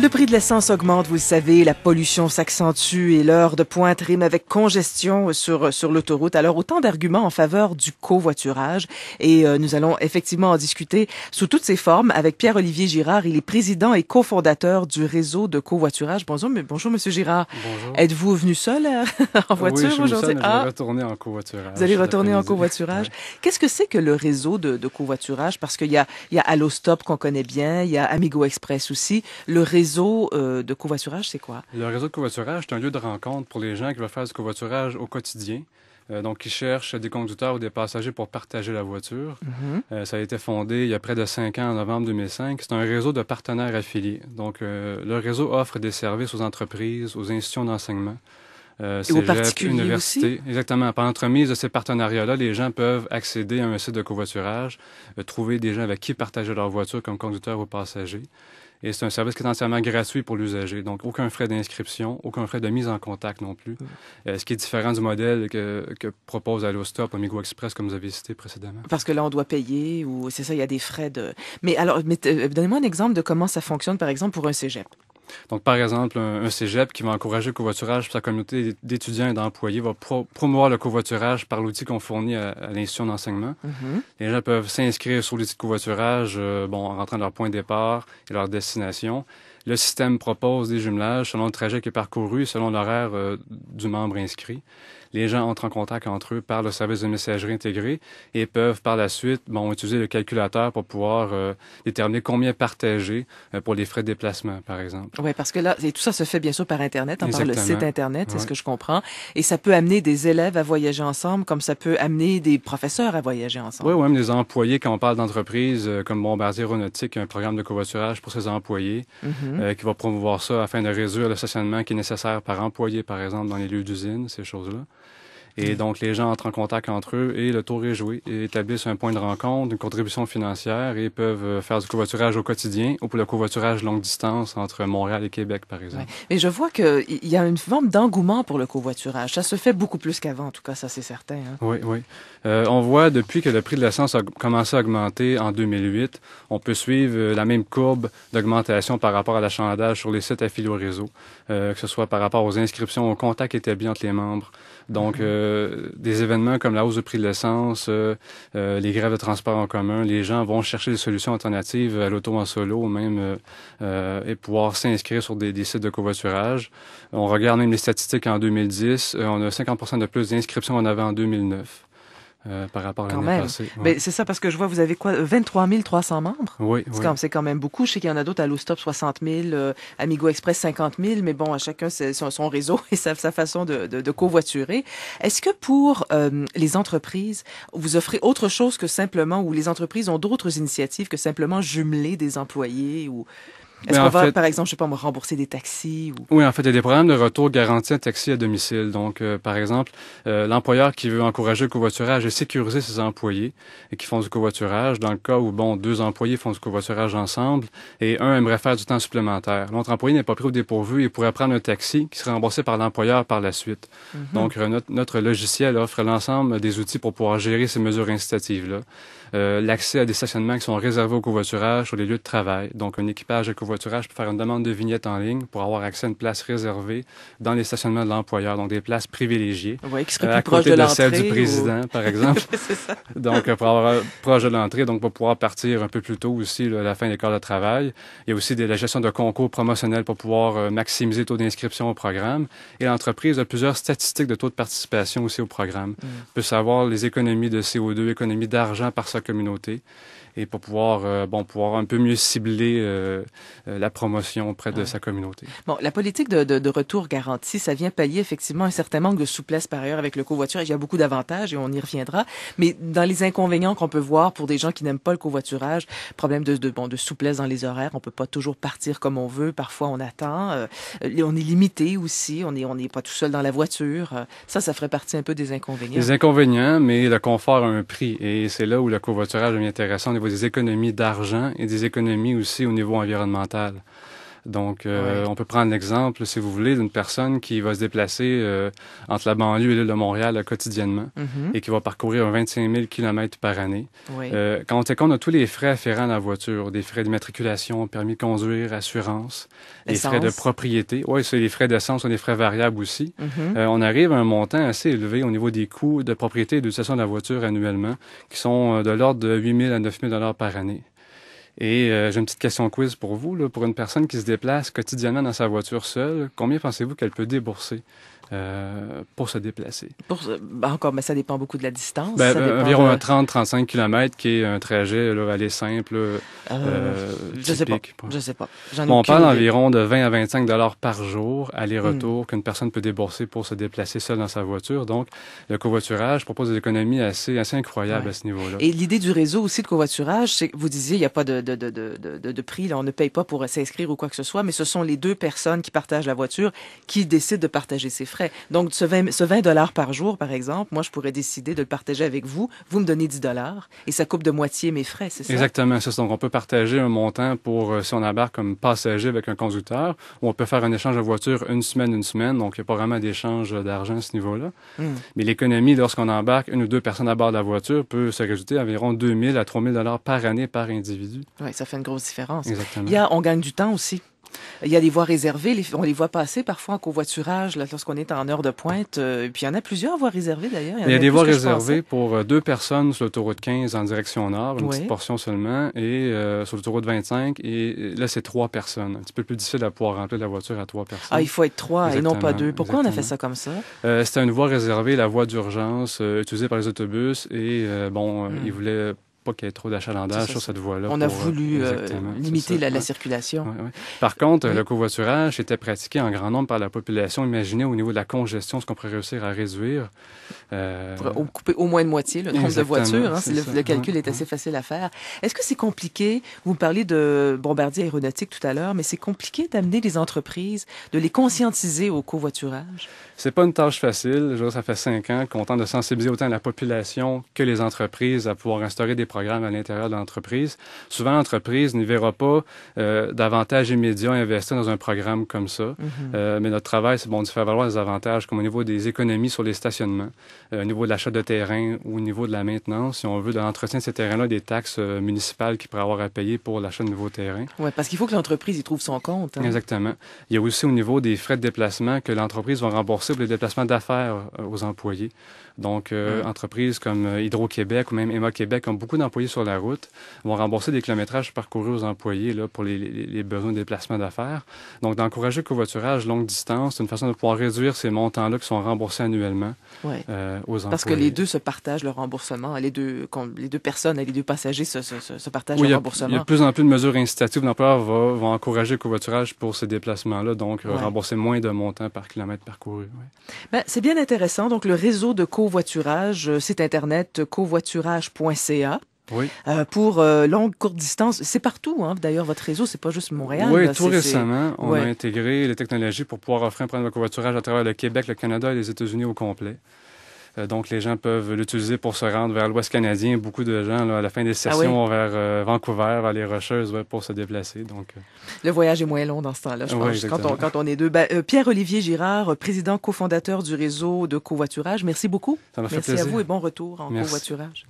Le prix de l'essence augmente, vous le savez, la pollution s'accentue et l'heure de pointe rime avec congestion sur l'autoroute. Alors, autant d'arguments en faveur du covoiturage. Et nous allons effectivement en discuter sous toutes ses formes avec Pierre-Olivier Girard. Il est président et cofondateur du réseau de covoiturage. Bonjour, Monsieur Girard. Bonjour. Êtes-vous venu seul en voiture aujourd'hui? Oui, je suis seul, mais je vais retourner en covoiturage. Vous allez retourner en covoiturage. Ouais. Qu'est-ce que c'est que le réseau de covoiturage? Parce qu'il y a Allostop qu'on connaît bien, il y a Amigo Express aussi. Le réseau de covoiturage, c'est quoi? Le réseau de covoiturage, c'est un lieu de rencontre pour les gens qui veulent faire du covoiturage au quotidien. Donc, qui cherchent des conducteurs ou des passagers pour partager la voiture. Ça a été fondé il y a près de 5 ans, en novembre 2005. C'est un réseau de partenaires affiliés. Donc, le réseau offre des services aux entreprises, aux institutions d'enseignement. Et aux particuliers universités. aussi? Exactement. Par l'entremise de ces partenariats-là, les gens peuvent accéder à un site de covoiturage, trouver des gens avec qui partager leur voiture comme conducteurs ou passagers. Et c'est un service qui est entièrement gratuit pour l'usager. Donc, aucun frais d'inscription, aucun frais de mise en contact non plus. Ce qui est différent du modèle que propose Allostop, Amigo Express, comme vous avez cité précédemment. Parce que là, on doit payer ou c'est ça, il y a des frais de... Mais alors, donnez-moi un exemple de comment ça fonctionne, par exemple, pour un cégep. Donc, par exemple, un cégep qui va encourager le covoiturage pour sa communauté d'étudiants et d'employés va promouvoir le covoiturage par l'outil qu'on fournit à l'institution d'enseignement. Les gens peuvent s'inscrire sur l'outil de covoiturage en rentrant leur point de départ et leur destination. Le système propose des jumelages selon le trajet qui est parcouru, selon l'horaire du membre inscrit. Les gens entrent en contact entre eux par le service de messagerie intégré et peuvent par la suite utiliser le calculateur pour pouvoir déterminer combien partager pour les frais de déplacement, par exemple. Oui, parce que là, et tout ça se fait bien sûr par Internet, par le site Internet, c'est ce que je comprends. Et ça peut amener des élèves à voyager ensemble, comme ça peut amener des professeurs à voyager ensemble. Oui, ou même des employés, quand on parle d'entreprises comme Bombardier Aéronautique, un programme de covoiturage pour ses employés qui va promouvoir ça afin de réduire le stationnement qui est nécessaire par employé, par exemple, dans les lieux d'usine, ces choses-là. Et donc, les gens entrent en contact entre eux et le tour est joué. Ils établissent un point de rencontre, une contribution financière et peuvent faire du covoiturage au quotidien ou pour le covoiturage longue distance entre Montréal et Québec, par exemple. Ouais. Mais je vois qu'il y a une forme d'engouement pour le covoiturage. Ça se fait beaucoup plus qu'avant, en tout cas, ça c'est certain. Hein? Oui, oui. On voit depuis que le prix de l'essence a commencé à augmenter en 2008, on peut suivre la même courbe d'augmentation par rapport à l'achalandage sur les sites affiliés au réseau, que ce soit par rapport aux inscriptions, aux contacts établis entre les membres. Donc, des événements comme la hausse du prix de l'essence, les grèves de transport en commun, les gens vont chercher des solutions alternatives à l'auto en solo, même et pouvoir s'inscrire sur des sites de covoiturage. On regarde même les statistiques en 2010, on a 50% de plus d'inscriptions qu'on avait en 2009. Par rapport à l'année passée. Ouais. Ben, c'est ça, parce que je vois, vous avez quoi, 23 300 membres? Oui, c'est quand même beaucoup. Je sais qu'il y en a d'autres, Allostop 60 000, Amigo Express 50 000, mais bon, à chacun son réseau et sa façon de covoiturer. Est-ce que pour les entreprises, vous offrez autre chose que simplement, ou les entreprises ont d'autres initiatives que simplement jumeler des employés ou... Est-ce qu'on va, par exemple, je sais pas, rembourser des taxis ou... Oui, en fait, il y a des programmes de retour garantis à taxi à domicile. Donc, par exemple, l'employeur qui veut encourager le covoiturage et sécuriser ses employés et qui font du covoiturage, dans le cas où, deux employés font du covoiturage ensemble et un aimerait faire du temps supplémentaire. L'autre employé n'est pas pris au dépourvu et pourrait prendre un taxi qui serait remboursé par l'employeur par la suite. Donc, notre logiciel offre l'ensemble des outils pour pouvoir gérer ces mesures incitatives-là. L'accès à des stationnements qui sont réservés au covoiturage sur les lieux de travail. Donc, un équipage de covoiturage peut faire une demande de vignette en ligne pour avoir accès à une place réservée dans les stationnements de l'employeur, donc des places privilégiées. Oui, qui serait plus à proche côté de de l'entrée. Celle du président, par exemple. C'est ça. Donc, pour avoir proche de l'entrée, donc pour pouvoir partir un peu plus tôt aussi à la fin des quarts de travail. Il y a aussi la gestion de concours promotionnels pour pouvoir maximiser le taux d'inscription au programme. Et l'entreprise a plusieurs statistiques de taux de participation aussi au programme. On peut savoir les économies de CO2, économies d'argent par sa communauté. Et pour pouvoir un peu mieux cibler la promotion auprès de sa communauté. Bon, la politique de retour garanti, ça vient pallier effectivement un certain manque de souplesse par ailleurs avec le covoiturage. Il y a beaucoup d'avantages et on y reviendra. Mais dans les inconvénients qu'on peut voir pour des gens qui n'aiment pas le covoiturage, problème de souplesse dans les horaires, on peut pas toujours partir comme on veut. Parfois, on attend. On est limité aussi. On n'est pas tout seul dans la voiture. Ça ferait partie un peu des inconvénients. Les inconvénients, mais le confort a un prix. Et c'est là où le covoiturage devient intéressant. Des économies d'argent et des économies aussi au niveau environnemental. Donc, on peut prendre l'exemple, si vous voulez, d'une personne qui va se déplacer entre la banlieue et l'île de Montréal quotidiennement et qui va parcourir 25 000 km par année. Oui. Quand on tient compte de tous les frais afférents à la voiture, des frais d'immatriculation, permis de conduire, assurance, les frais de propriété, oui, c'est les frais d'essence sont des frais variables aussi. On arrive à un montant assez élevé au niveau des coûts de propriété et d'utilisation de la voiture annuellement, qui sont de l'ordre de 8 000 à 9 000 $ par année. Et j'ai une petite question quiz pour vous. Là. Pour une personne qui se déplace quotidiennement dans sa voiture seule, combien pensez-vous qu'elle peut débourser pour se déplacer? Encore, mais ça dépend beaucoup de la distance. Environ 30-35 km, qui est un trajet là, aller simple, je sais pas. On parle environ de 20 à 25 $ par jour, aller-retour, qu'une personne peut débourser pour se déplacer seule dans sa voiture. Donc, le covoiturage propose des économies assez incroyables à ce niveau-là. Et l'idée du réseau aussi de covoiturage, c'est que vous disiez, il n'y a pas de prix, là, on ne paye pas pour s'inscrire ou quoi que ce soit, mais ce sont les deux personnes qui partagent la voiture qui décident de partager ses frais. Donc, ce 20 $ par jour, par exemple, moi, je pourrais décider de le partager avec vous. Vous me donnez 10 $ et ça coupe de moitié mes frais, c'est ça? Exactement, c'est ça. Donc, on peut partager un montant pour, si on embarque comme passager avec un conducteur, ou on peut faire un échange de voiture une semaine. Donc, il n'y a pas vraiment d'échange d'argent à ce niveau-là. Mais l'économie, lorsqu'on embarque une ou deux personnes à bord de la voiture, peut se résulter à environ 2 000 à 3 000 $ par année par individu. Oui, ça fait une grosse différence. Exactement. On gagne du temps aussi. Il y a des voies réservées, on les voit passer parfois en covoiturage là, lorsqu'on est en heure de pointe. Puis il y en a plusieurs voies réservées d'ailleurs. Il y a des voies réservées pour 2 personnes sur l'autoroute 15 en direction nord, une petite portion seulement, et sur l'autoroute 25, et là c'est 3 personnes. Un petit peu plus difficile à pouvoir remplir la voiture à 3 personnes. Ah, il faut être 3 et non pas 2. Pourquoi on a fait ça comme ça? C'était une voie réservée, la voie d'urgence utilisée par les autobus, et ils voulaient pas qu'il y ait trop d'achalandage sur cette voie-là. On a voulu limiter la circulation. Ouais. Par contre, le covoiturage était pratiqué en grand nombre par la population. Imaginez au niveau de la congestion ce qu'on pourrait réussir à réduire. Pour couper au moins de moitié le nombre de voitures. Le calcul est assez facile à faire. Est-ce que c'est compliqué? Vous me parlez de Bombardier Aéronautique tout à l'heure, mais c'est compliqué d'amener les entreprises, de les conscientiser au covoiturage? C'est pas une tâche facile. Ça fait 5 ans qu'on tente de sensibiliser autant la population que les entreprises à pouvoir instaurer des programmes à l'intérieur de l'entreprise. Souvent, l'entreprise n'y verra pas d'avantages immédiats à investir dans un programme comme ça. Mais notre travail, c'est de faire valoir des avantages comme au niveau des économies sur les stationnements, au niveau de l'achat de terrain ou au niveau de la maintenance, si on veut, de l'entretien de ces terrains-là, des taxes municipales qu'il pourrait avoir à payer pour l'achat de nouveaux terrains. Oui, parce qu'il faut que l'entreprise y trouve son compte. Exactement. Il y a aussi au niveau des frais de déplacement que l'entreprise va rembourser pour les déplacements d'affaires aux employés. Donc, entreprises comme Hydro-Québec ou même Emma Québec ont beaucoup d'employés sur la route, vont rembourser des kilométrages parcourus aux employés là, pour les besoins de déplacement d'affaires. Donc, d'encourager le covoiturage longue distance, c'est une façon de pouvoir réduire ces montants-là qui sont remboursés annuellement aux employés. Parce que les deux se partagent le remboursement. Les deux personnes et les deux passagers se partagent le remboursement. Il y a de plus en plus de mesures incitatives. L'employeur va encourager le covoiturage pour ces déplacements-là, donc rembourser moins de montants par kilomètre parcouru. C'est bien intéressant. Donc, le réseau de covoiturage, site internet covoiturage.ca. Oui. Pour longue, courte distance. C'est partout, hein. D'ailleurs, votre réseau, c'est pas juste Montréal. Oui, tout récemment, on a intégré les technologies pour pouvoir offrir un programme de covoiturage à travers le Québec, le Canada et les États-Unis au complet. Donc, les gens peuvent l'utiliser pour se rendre vers l'Ouest canadien. Beaucoup de gens, là, à la fin des sessions, vont vers Vancouver, vers les Rocheuses, pour se déplacer. Donc, le voyage est moins long dans ce temps-là, je pense, quand on est deux. Pierre-Olivier Girard, président cofondateur du réseau de covoiturage, merci beaucoup. Ça m'a fait plaisir. Merci à vous et bon retour en covoiturage.